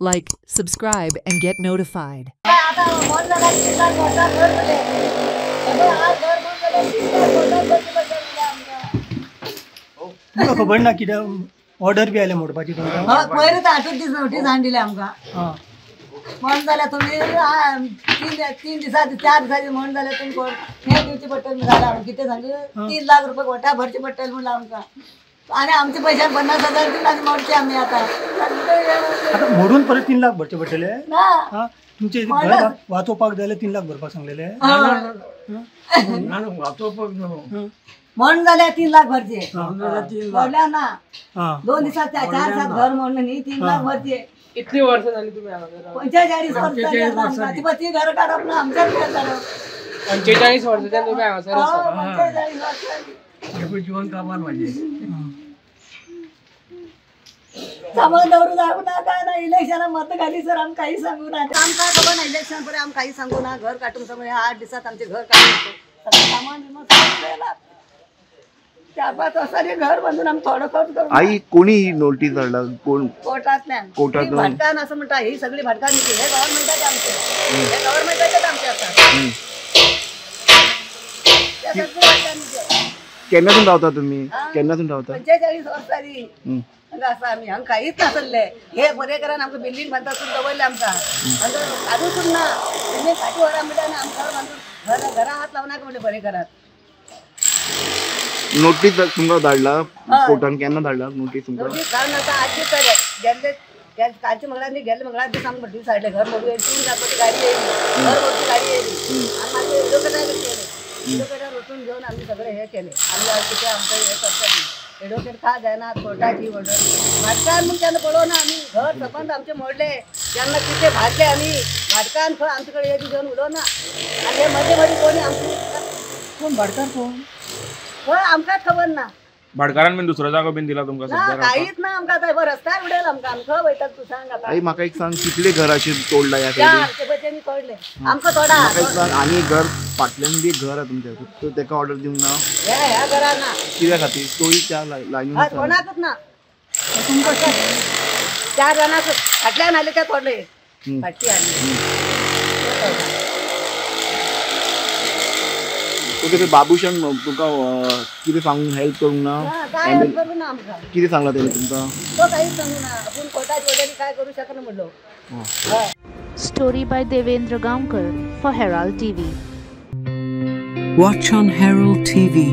like, subscribe, and get notified. खबर ना कित्याक ऑर्डर बी आयल्या मोडपाची तुमकां पयलीं तर 8 दीस नोटीस हाडून आमकां म्हण जाल्यार तुमी 3 दिसा 4 दिसांची म्हण जाल्यार तुमी कोण हे दिवचे पडटले जाल्यार कितें सांगले 3 लाख रुपया गोठा भरचे पडटले म्हणून आमकां आनी आमचे पयशे 50,000 दिवन आनी मोडचे आमी आतां मोडून परत 3 लाख भरचे पडटले ना तुमचे घर वाचोवपाक जाल्यार 3 लाख भरपाक सांगलेले वाचोवपाक न्हू म्हण जाल्यार 3 लाख भरचे भरल्या ना 2 दिसा 4 दिसात घर म्हणून न्ही 3 लाख भरचे कितली वर्ष झाली तुम्ही 45 वर्सां ती घर काडप ना आमच्याच घर काडप 45 वर्षाच्यान तुम्ही हांगासर आसा 45 वर्सांनी जीवन कामार माझे सामान दवरू जाऊ ना काय ना इलेक्शनात मत घाली सर आम काही सांगू ना आमकां खबर ना इलेक्शन पर्यंत आम काही सांगू ना घर काटून समज 8 दिसात आमचे घर काढून सामान बिमान 4-5 वर्सांनी घर बांधून आम थोडं खर्च करू आई कोणी नोटीस धाडला कोण कोर्टांतल्यान भाटकान असं म्हणटा ही सगळी भाटकान हे गव्हर्नमेंटाचे आमचे हे गव्हर्नमेंटाचेच आमचे आसा केन्नासून रावता तुम्ही केन्नासून रावता 45 वर्सांनी आसा आमी हांगा काहीच नासले हे बरे करान आमकां बिल्डींग बांदता दवरले आमकां काडूच ना बिल्डींग फाटी व्हरा म्हणटा आनी आमकां घर बांदून घरा हात लावनाका म्हणले बरे करात नोटीस तुमकां धाडला कोर्टान केन्ना धाडला नोटीस तुमकां कारण आता आज गेल्ले कालचे मंगळार गेल्ले मंगळार दीस आमकां नोटीस हाडले घर मोडून 3 लाखाची गाडी येयली घर मोडची गाडी येयली आनी मागीर एडवोकेटाक केले एडवोकेटार वचून घेवन आमी सगळे हे केले आमी कितें आमकां हे करतली एडवोकेट का जायना कोर्टाची ऑर्डर भाटकान म्हूण केन्ना पळोवना आमी घर सबंद आमचे मोडले केन्ना कितें भाजले आमी भाटकान खंय आमचे कडेन येदी घेवन उडोवना आनी हे मदीं मदीं कोणी आमचे कोण भाटकार कोण हय आमकांच खबर ना भाटकारान बीन दुसरो जागो बीन दिला तुमकां सध्या काहीच ना आमकां आतां रस्त्यार उडयला आमकां खंय वयता तूं सांग आतां आई म्हाका एक सांग कितले घराचे तोडला ह्या सायडीन पयशेनी तोडले आमकां थोडा म्हाका एक सांग आनी घर फाटल्यान बी एक घर आहा तुमच्या सो तेका ऑर्डर दिवंक ना ह्या घरा ना कित्या खातीर तोय त्या लायनीन कोणाकच ना तुमकां 4 जाणांक फाटल्यान आले ते तोडले फाटची आनी तुका बाबुशान तुका कितें सांगूंक हेल्प करूंक ना काय हेल्प करू ना आमकां कितें सांगला तेणी तुमकां तो काहीच सांगू ना आपूण कोर्टाची ऑर्डरी काय करू शकना म्हणलो Story by Devendra Gaonkar for Herald TV. Watch on Herald TV.